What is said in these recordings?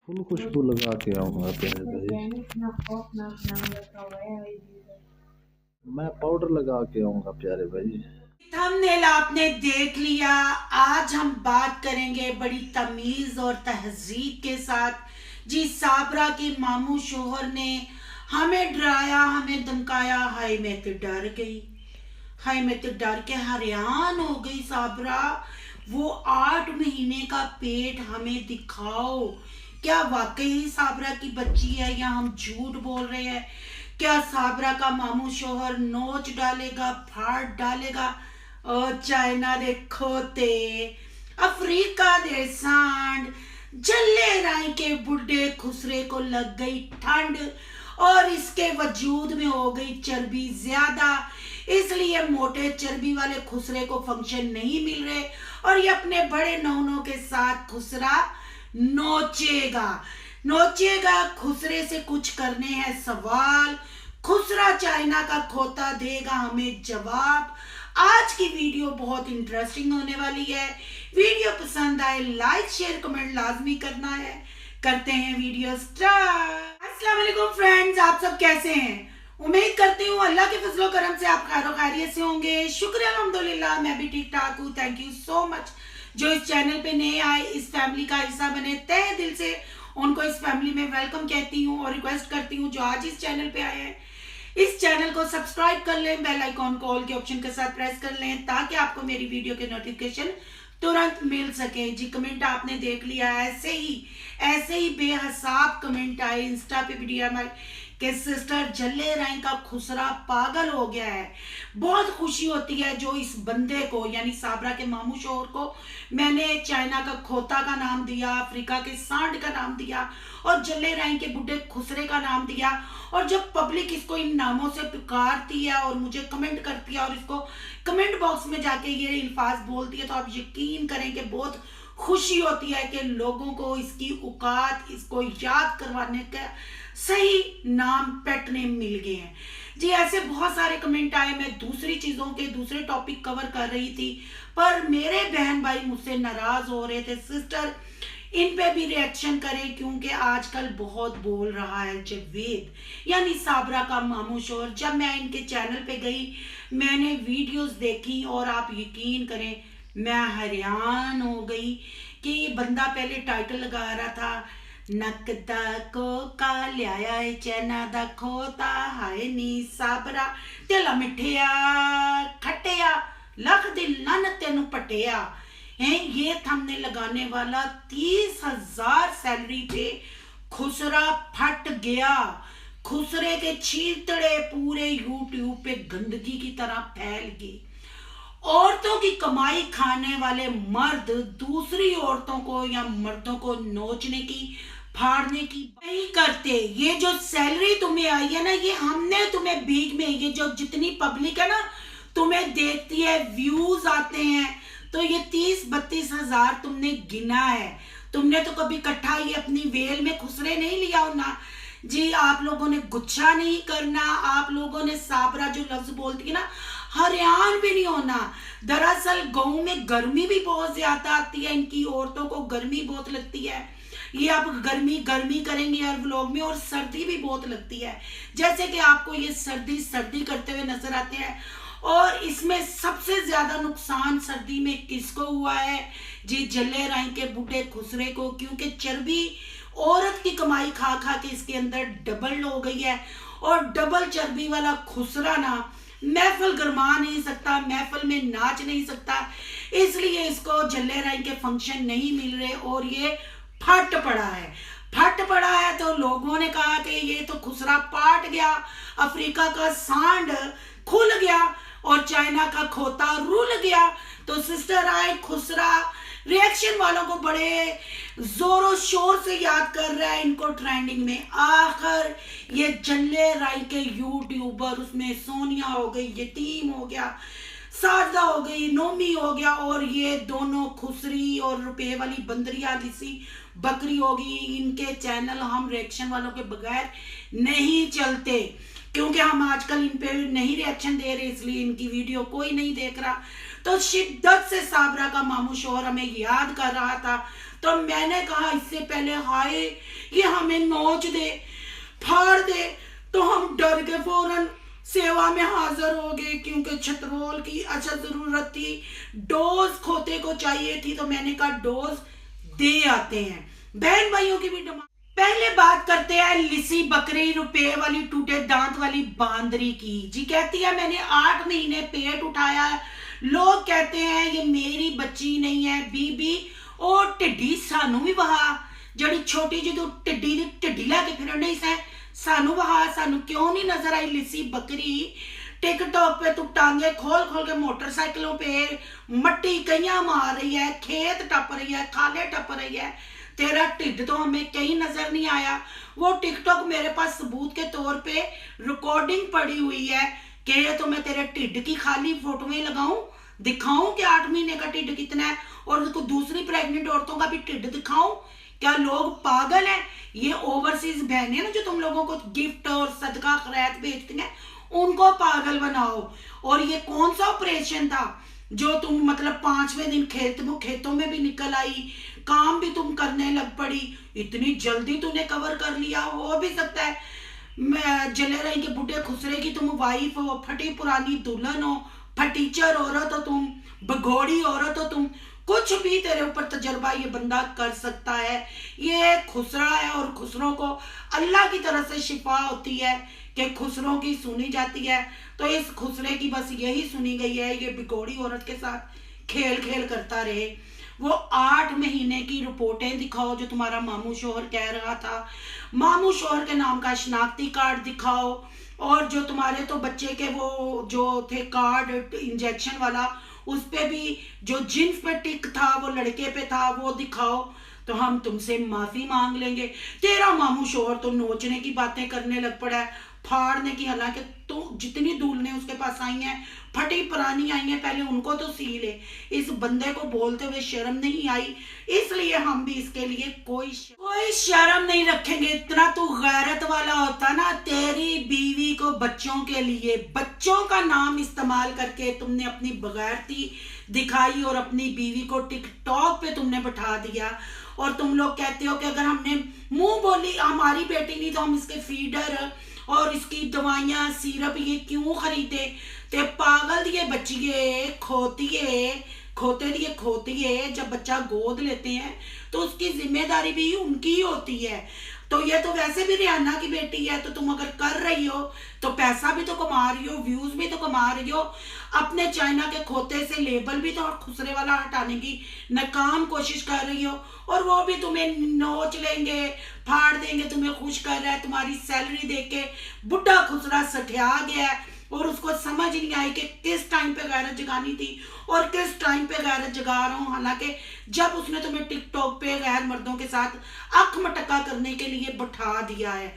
Full खुशबू लगा के आऊंगा प्यारे भाई। मैं पाउडर लगा के आऊंगा प्यारे भाई। थंबनेल आपने देख लिया। आज हम बात करेंगे बड़ी तमीज और तहजीब के साथ। जी साबरा के मामू शोहर ने हमें डराया, हमें धमकाया। हाय मैं तो डर गई, हाय मैं तो डर के हैरान हो गई। साबरा, वो 8 महीने का पेट हमें दिखाओ। क्या वाकई साबरा की बच्ची है या हम झूठ बोल रहे हैं? क्या साबरा का मामू शोहर नोच डालेगा, फाड़ डालेगा? ओ चाइना दे खोते, अफ्रीका दे सांड, जल्ले राय के बुढ़े खुसरे को लग गई ठंड और इसके वजूद में हो गई चर्बी ज्यादा, इसलिए मोटे चर्बी वाले खुसरे को फंक्शन नहीं मिल रहे और ये अपने बड़े नौनों के साथ खुसरा नोचेगा। नोचेगा, खुसरे से कुछ करने हैं सवाल, खुसरा चाइना का खोता देगा हमें जवाब। आज की वीडियो बहुत इंटरेस्टिंग होने वाली है। वीडियो पसंद आए लाइक शेयर कमेंट लाजमी करना है। करते हैं वीडियो स्टार्ट। अस्सलाम वालेकुम फ्रेंड्स, आप सब कैसे हैं? उम्मीद करती हूँ अल्लाह के फजलो करम से आप खैर खैरियत से होंगे। शुक्रिया अल्हम्दुलिल्लाह, मैं भी ठीक ठाक हूँ। Thank you so much. जो इस चैनल पे नए आए, इस फैमिली का हिस्सा बने, तहे दिल से उनको इस फैमिली में वेलकम कहती हूँ और रिक्वेस्ट करती हूँ जो आज इस चैनल पे आए हैं इस चैनल को सब्सक्राइब कर लें, बेल आइकॉन को ऑल के ऑप्शन के साथ प्रेस कर लें ताकि आपको मेरी वीडियो के नोटिफिकेशन तुरंत मिल सके। जी कमेंट आपने देख लिया, ऐसे ही बेहसाब कमेंट आए इंस्टा पे वीडियो कि सिस्टर जल्ले राय का खुसरा पागल हो गया है। बहुत खुशी होती है जो इस बंदे को यानी साबरा के मामू शोहर को मैंने चाइना का खोता का नाम दिया, अफ्रीका के सांड का नाम दिया और जल्ले राय के बुढ़े खुसरे का नाम दिया। और जब पब्लिक इसको इन नामों से पुकारती है और मुझे कमेंट करती है और इसको कमेंट बॉक्स में जाके ये अल्फाज बोलती है तो आप यकीन करें कि बहुत खुशी होती है कि लोगों को इसकी औकात, इसको याद करवाने का सही नाम पेट नेम मिल गए हैं। जी ऐसे बहुत सारे कमेंट आए। मैं दूसरी चीजों के दूसरे टॉपिक कवर कर रही थी पर मेरे बहन भाई मुझसे नाराज हो रहे थे। सिस्टर इन पे भी रिएक्शन करें क्योंकि आजकल बहुत बोल रहा है जवेद यानी साबरा का मामू शोहर। जब मैं इनके चैनल पे गई, मैंने वीडियोस देखी और आप यकीन करें मैं हैरान हो गई कि ये बंदा पहले टाइटल लगा रहा था नक दा कोका लिया है चैना दा खोता, हाय नी साबरा तेला मिठिया खटिया लख दिल नन तेनु पटिया है। ये थंबनेल लगाने वाला 30,000 सैलरी पे खुसरा फट गया। खुसरे के चीतड़े पूरे यूट्यूब पे गंदगी की तरह फैल गए। औरतों की कमाई खाने वाले मर्द दूसरी औरतों को या मर्दों को नोचने की, फाड़ने की नहीं करते। ये जो सैलरी तुम्हें आई है ना, ये हमने तुम्हें भीख में, ये जो जितनी पब्लिक है ना तुम्हें देखती है, व्यूज आते हैं, तो ये 30-32 हजार तुमने गिना है। तुमने तो कभी इकट्ठा ये अपनी वेल में खुसरे नहीं लिया हो ना। जी आप लोगों ने गुच्छा नहीं करना, आप लोगों ने साबरा जो लफ्ज बोलती है ना हरियाण भी नहीं होना। दरअसल गाँव में गर्मी भी बहुत ज्यादा आती है, इनकी औरतों को गर्मी बहुत लगती है। ये आप गर्मी गर्मी करेंगे हर व्लॉग में और सर्दी भी बहुत लगती है, जैसे कि आपको ये सर्दी सर्दी करते हुए नजर आते हैं। और इसमें सबसे ज्यादा नुकसान सर्दी में किसको हुआ है? जी जल्ले राय के बूढ़े खुसरे को, क्योंकि चर्बी औरत की कमाई खा खा के इसके अंदर डबल हो गई है। और डबल चर्बी वाला खुसरा ना महफिल गरमा नहीं सकता, महफिल में नाच नहीं सकता, इसलिए इसको जल्ले राय के फंक्शन नहीं मिल रहे और ये फट पड़ा है। फट पड़ा है तो लोगों ने कहा कि ये तो खुसरा पाट गया, अफ्रीका का सांड खुल गया और चाइना का खोता रुल गया। तो सिस्टर आए खुसरा रिएक्शन वालों को बड़े जोरों शोर से याद कर रहा है इनको ट्रेंडिंग में। आखिर ये जल्ले राय के यूट्यूबर, उसमें सोनिया हो गई, यतीम हो गया, सारदा हो गई, नोमी हो गया और ये दोनों खुसरी और रुपए वाली बंदरिया सी बकरी होगी। इनके चैनल हम रिएक्शन वालों के बगैर नहीं चलते क्योंकि हम आजकल इन पे नहीं रिएक्शन दे रहे, इसलिए इनकी वीडियो कोई नहीं देख रहा। तो शिद्दत से साबरा का मामू शोहर हमें याद कर रहा था। तो मैंने कहा इससे पहले हाय ये हमें नोच दे, फाड़ दे, तो हम डर के फौरन सेवा में हाजिर हो गए, क्योंकि छतरोल की अच्छा जरूरत थी, डोज खोते को चाहिए थी। तो मैंने कहा डोज दे आते हैं। बहन भाइयों की भी डिमांड। पहले बात करते हैं लिसी बकरी रुपए वाली टूटे दांत वाली बांदरी की। जी कहती है मैंने 8 महीने पेट उठाया, लोग कहते हैं ये मेरी बच्ची नहीं है। बीबी ओ टिड्डी सानू भी वहा, जड़ी छोटी जी तू टिड्डी लैके फिरने से सानू वहा, सानू क्यों नहीं नजर आई लिसी बकरी। टिकटॉक पे तू टांगे खोल खोल के मोटरसाइकिलों पे मट्टी कईयां मार रही है, खेत टप रही है, खाले टप रही है, तेरा टिड्ड तो हमें कहीं नजर नहीं आया। वो टिकटॉक मेरे पास सबूत के तौर पे रिकॉर्डिंग पड़ी हुई है कि ये तो मैं तेरे टिड्ड की खाली फोटोएं लगाऊं, दिखाऊं कि 8 महीने का टिड्ड कितना है, और उसको दूसरी प्रेग्नेंट औरतों का भी टिड्ड दिखाऊं। क्या लोग पागल हैं? ये ओवरसीज बहनें ना जो तुम लोगों को गिफ्ट और सदका खैरात भेजती हैं, उनको पागल बनाओ। और ये कौन सा ऑपरेशन था जो तुम मतलब 5वें दिन खेतों में भी निकल आई, काम भी तुम करने लग पड़ी, इतनी जल्दी तूने कवर कर लिया। हो भी सकता है मैं जले रही के बुढ़े खुसरे की तुम वाइफ हो, फटी पुरानी दुल्हन हो, फटीचर औरत हो तुम, भगोड़ी औरत हो तुम, कुछ भी तेरे ऊपर तजर्बा ये बंदा कर सकता है। ये खुसरा है और खुसरों को अल्लाह की तरफ से शिफा होती है कि खुसरों की सुनी जाती है। तो इस खुसरे की बस यही सुनी गई है, ये बिगोड़ी औरत के साथ खेल खेल करता रहे। वो 8 महीने की रिपोर्टें दिखाओ जो तुम्हारा मामू शोहर कह रहा था, मामू शोहर के नाम का शनाख्ती कार्ड दिखाओ, और जो तुम्हारे तो बच्चे के वो जो थे कार्ड इंजेक्शन वाला, उस पे भी जो जिन्स पे टिक था वो लड़के पे था, वो दिखाओ, तो हम तुमसे माफी मांग लेंगे। तेरा मामू शोहर तो नोचने की बातें करने लग पड़ा है, फाड़ने की। हालांकि तो जितनी दूल्हें उसके पास आई हैं, फटी पुरानी आई हैं, पहले उनको तो सी ले। इस बंदे को बोलते हुए शर्म नहीं आई, इसलिए हम भी इसके लिए कोई शर्म नहीं रखेंगे। इतना तू गैरत वाला होता ना, तेरी बीवी को बच्चों के लिए बच्चों का नाम इस्तेमाल करके तुमने अपनी बगैरती दिखाई और अपनी बीवी को टिकटॉक पे तुमने बैठा दिया। और तुम लोग कहते हो कि अगर हमने मुंह बोली हमारी बेटी नहीं तो हम इसके फीडर और इसकी दवाइयां सिरप ये क्यों खरीदे। ते पागल दिए बच्चिए, खोते दिए खोतिए, जब बच्चा गोद लेते हैं तो उसकी जिम्मेदारी भी उनकी ही होती है। तो ये तो वैसे भी रियाना की बेटी है, तो तुम अगर कर रही हो तो पैसा भी तो कमा रही हो, व्यूज भी तो कमा रही हो। अपने चाइना के खोते से लेबल भी तो खुसरे वाला हटाने की नाकाम कोशिश कर रही हो, और वो भी तुम्हें नोच लेंगे, फाड़ देंगे। तुम्हें खुश कर रहा है, तुम्हारी सैलरी देख के बुढ़ा खुसरा सठिया गया है, और उसको समझ नहीं आई कि किस टाइम पे गैरत जगानी थी और किस टाइम पे गैरत जगा रहा हूँ। हालांकि जब उसने तुम्हें टिकटॉक पे गैर मर्दों के साथ अख मटका करने के लिए बैठा दिया है।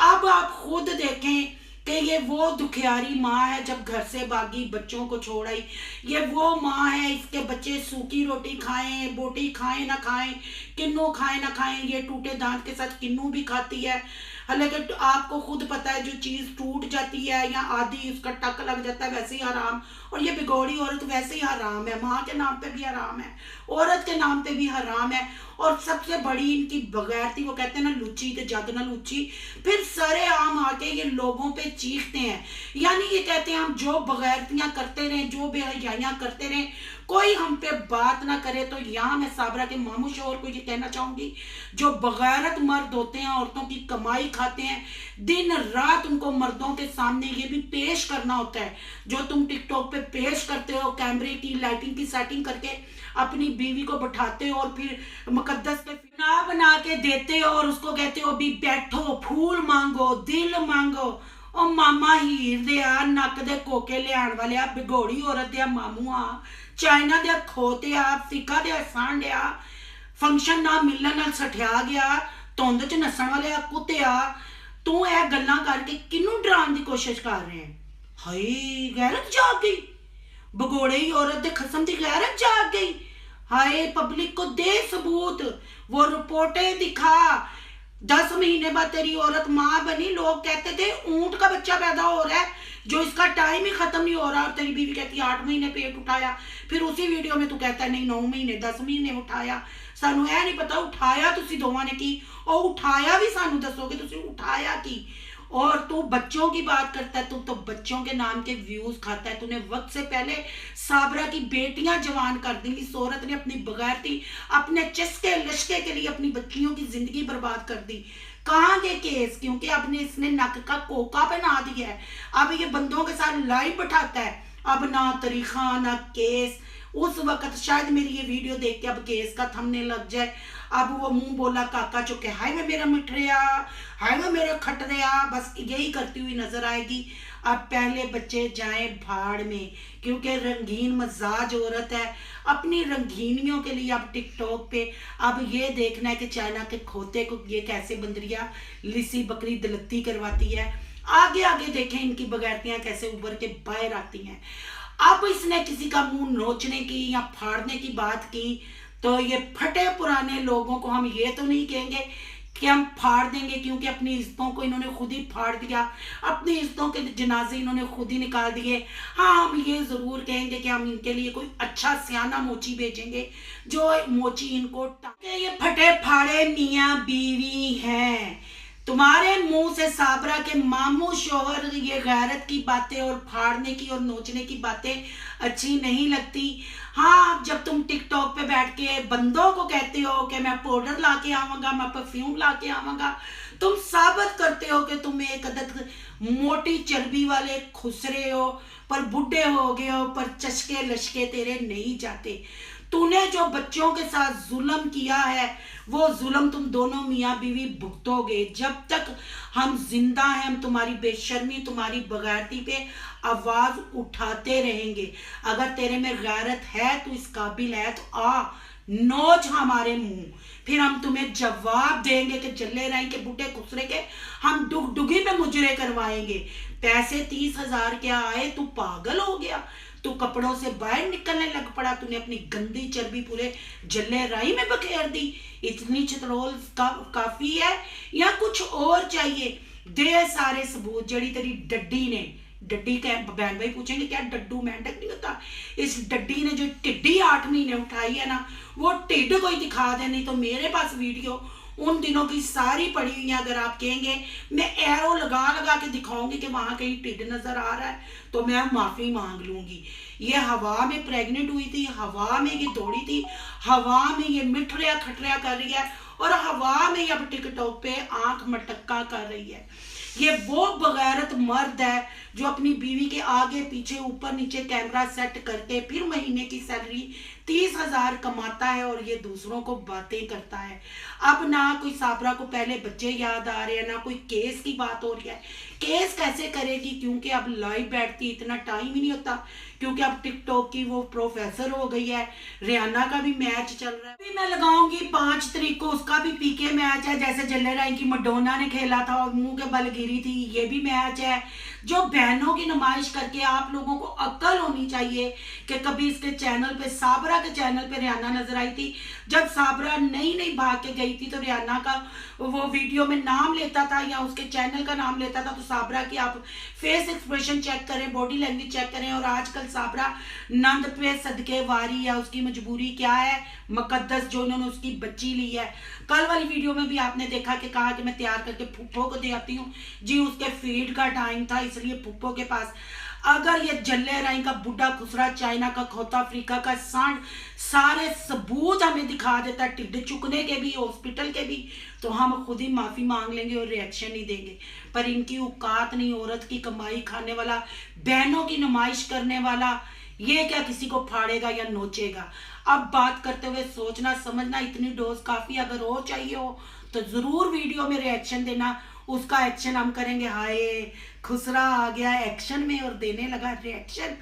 अब आप खुद देखें कि ये वो दुखियारी माँ है जब घर से भागी बच्चों को छोड़ आई। ये वो माँ है, इसके बच्चे सूखी रोटी खाएं, बोटी खाएं ना खाएं, किन्नू खाएं ना खाएं, ये टूटे दांत के साथ किन्नू भी खाती है। हालांकि आपको खुद पता है जो चीज टूट जाती है या आधी उसका टक लग जाता है वैसे ही हराम, और ये बिगोड़ी औरत वैसे ही हराम है। माँ के नाम पे भी हराम है, औरत के नाम पे भी हराम है। और सबसे बड़ी इनकी बगैरती, वो कहते हैं ना लुच्ची तो जग ना लुच्ची, फिर सरे आम आके ये लोगों पे चीखते हैं। यानी ये कहते हैं हम जो बगैरतियां करते रहे, जो बेहयाइयां करते रहे, कोई हम पे बात ना करे। तो यहाँ मैं साबरा के मामू शोहर को ये कहना चाहूंगी, जो बगैरत मर्द होते हैं, औरतों की कमाई खाते हैं, दिन रात उनको मर्दों के सामने ये भी पेश करना होता है जो तुम टिकटॉक पे पेश करते हो, कैमरे की लाइटिंग की सेटिंग करके अपनी बीवी को बैठाते हो और फिर मुकद्दस पे ना बना के देते हो और उसको कहते हो अभी बैठो, फूल मांगो, दिल मांगो। ओ मामा हीर दे आ, नक दे कोके लियाण वाले आ, बिगोड़ी औरत दे मामू आ, चाइना दे खोते आ, सिक्का दे सांड आ, फंक्शन ना मिलन नाल सठिया गया, धुंद च नस्सण वाले आ, कुत्ते आ। तू यह गल्लां करके किनू डराने की कोशिश कर रहे हैं? हाय गैरत जाग गई, भगोड़े औरत दे खसम की गैरत जाग गई। हाय पब्लिक को दे सबूत, वो रिपोर्टें दिखा, 10 महीने बाद तेरी औरत माँ बनी, लोग कहते थे ऊंट का बच्चा पैदा हो रहा है जो इसका टाइम ही खत्म नहीं हो रहा, और तेरी बीवी कहती है 8 महीने पेट उठाया, फिर उसी वीडियो में तू कहता है नहीं 9 महीने 10 महीने उठाया। सानू यह नहीं पता उठाया तुसी दोवां ने की, और उठाया भी सानू दसोगे तुसी उठाया की। और तू बच्चों की बात करता है, तू तो बच्चों के नाम के व्यूज खाता है। तूने वक्त से पहले साबरा की बेटियां जवान कर दी। इस औरत ने अपनी बगैरती, अपने चस्के लश्के के लिए अपनी बच्चियों की जिंदगी बर्बाद कर दी। कहाँ के केस, क्योंकि अब ने इसने नक का कोका पहना दिया है, अब ये बंदों के साथ लाइव बैठाता है। अब ना तरीका ना केस। उस वक्त शायद मेरी ये वीडियो देख के अब केस का थमने लग जाए। अब वो मुंह बोला काका चुके, हाय मैं मेरा मिठरिया, हाय मैं मेरे खटरिया, बस यही करती हुई नजर आएगी। अब पहले बच्चे जाए भाड़ में, क्योंकि रंगीन मजाज औरत है। अपनी रंगीनियों के लिए अब टिकटॉक पे अब ये देखना है कि चाइना के खोते को ये कैसे बंदरिया लिसी बकरी दलत्ती करवाती है। आगे आगे देखें इनकी बगैरतियां कैसे उभर के बाहर आती हैं। अब इसने किसी का मुंह नोचने की या फाड़ने की बात की तो ये फटे पुराने लोगों को हम ये तो नहीं कहेंगे कि हम फाड़ देंगे, क्योंकि अपनी इज्जतों को इन्होंने खुद ही फाड़ दिया, अपनी इज्जतों के जनाजे इन्होंने खुद ही निकाल दिए। हाँ, हम ये जरूर कहेंगे कि हम इनके लिए कोई अच्छा सियाना मोची भेजेंगे जो मोची इनको टाके। ये फटे फाड़े मियाँ बीवी हैं। तुम्हारे मुंह से साबरा के मामू शोहर ये गैरत की बातें और फाड़ने की और नोचने की बातें अच्छी नहीं लगती। हाँ, जब तुम टिकटॉक पे बैठ के बंदों को कहते हो कि मैं पाउडर ला के आवांगा, मैं परफ्यूम ला के आवांगा, तुम साबित करते हो कि तुम एक अदद मोटी चर्बी वाले खुसरे हो, पर बुढ़े हो गए हो, पर चस्के लश्के तेरे नहीं जाते। तूने जो बच्चों के साथ जुल्म किया है वो जुल्म तुम दोनों मियाँ बीवी भुगतोगे। जब तक हम जिंदा हैं हम तुम्हारी बेशर्मी, तुम्हारी बगैरती पे आवाज उठाते रहेंगे। अगर तेरे में गैरत है, तू इस काबिल है, तो आ नोच हमारे मुंह, फिर हम तुम्हें जवाब देंगे कि जल्ले राई के बूढ़े खुसरे के हम डुगडुगी पे मुजरे करवाएंगे। पैसे 30,000 क्या आए, तू पागल हो गया, तू कपड़ों से बाहर निकलने लग पड़ा, तूने अपनी गंदी चर्बी पूरे जल्ले राई में बखेर दी। इतनी चतरोल काफी है या कुछ और चाहिए? दे सारे सबूत। जड़ी तेरी डड्डी ने, डड्डी के बहन भाई पूछेंगे क्या डड्डू मेंढक नहीं होता, इस डड्डी ने जो टिड्डी 8 महीने उठाई है ना, वो टिड्ड कोई दिखा दे। नहीं तो मेरे पास वीडियो उन दिनों की सारी पड़ी हुई है। अगर आप कहेंगे मैं एरो लगा लगा के दिखाऊंगी कि वहां कहीं टिड्ड नजर आ रहा है तो मैं माफी मांग लूंगी। ये हवा में प्रेग्नेंट हुई थी, हवा में ये दौड़ी थी, हवा में ये मिठरिया खटरिया कर रही है, और हवा में अब टिकटॉक पे आंख मटक्का कर रही है। ये वो बगैरत मर्द है जो अपनी बीवी के आगे पीछे ऊपर नीचे कैमरा सेट करके फिर महीने की सैलरी 30,000 कमाता है और ये दूसरों को बातें करता है। अब ना कोई साबरा को पहले बच्चे याद आ रहे हैं, ना कोई केस की बात हो रही है। केस कैसे करेगी, क्योंकि अब लाइव बैठती इतना टाइम ही नहीं होता, क्योंकि अब टिकटॉक की वो प्रोफेसर हो गई है। रियाना का भी मैच चल रहा है, भी मैं लगाऊंगी 5 तारीख को, उसका भी पीके मैच है, जैसे जल्ले राय की मडोना ने खेला था और मुंह के बल गिरी थी, ये भी मैच है। जो बहनों की नुमाइश करके आप लोगों को अक्ल होनी चाहिए कि कभी इसके चैनल पे, साबरा के चैनल पे रियाना नजर आई थी। जब साबरा नई भाग के गई थी तो रियाना का वो वीडियो में नाम लेता था या उसके चैनल का नाम लेता था, तो साबरा की आप फेस एक्सप्रेशन चेक करें, बॉडी लैंग्वेज चेक करें। और आजकल साबरा नंद पे सदके वारी है, उसकी मजबूरी क्या है, मुकद्दस जो उन्होंने उसकी बच्ची ली है। कल वाली वीडियो में भी आपने देखा कि कहा कि मैं तैयार करके फुप्पो को दे आती हूँ जी, उसके फीड का टाइम था इसलिए फुप्पो के पास। अगर ये जल्ले राई का बुढ़ा खुसरा, चाइना का खोता, अफ्रीका का सांड सारे सबूत हमें दिखा देता, टिड्ड चुकने के भी, हॉस्पिटल के भी, तो हम खुद ही माफी मांग लेंगे और रिएक्शन नहीं देंगे। पर इनकी औकात नहीं, औरत की कमाई खाने वाला, बहनों की नुमाइश करने वाला, ये क्या किसी को फाड़ेगा या नोचेगा। अब बात करते हुए सोचना समझना, इतनी डोज काफी। अगर और चाहिए हो तो जरूर वीडियो में रिएक्शन देना, उसका एक्शन हम करेंगे। हाय खुसरा आ गया एक्शन में और देने लगा रिएक्शन।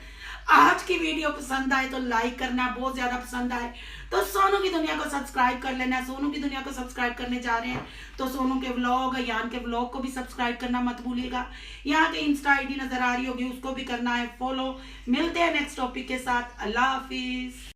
आज की वीडियो पसंद आए तो लाइक करना, बहुत ज्यादा पसंद आए तो सोनू की दुनिया को सब्सक्राइब कर लेना। सोनू की दुनिया को सब्सक्राइब करने जा रहे हैं तो सोनू के व्लॉग, यान के व्लॉग को भी सब्सक्राइब करना मत भूलिएगा। यहाँ के इंस्टा आईडी नजर आ रही होगी, उसको भी करना है फॉलो। मिलते हैं नेक्स्ट टॉपिक के साथ। अल्लाह हाफिज।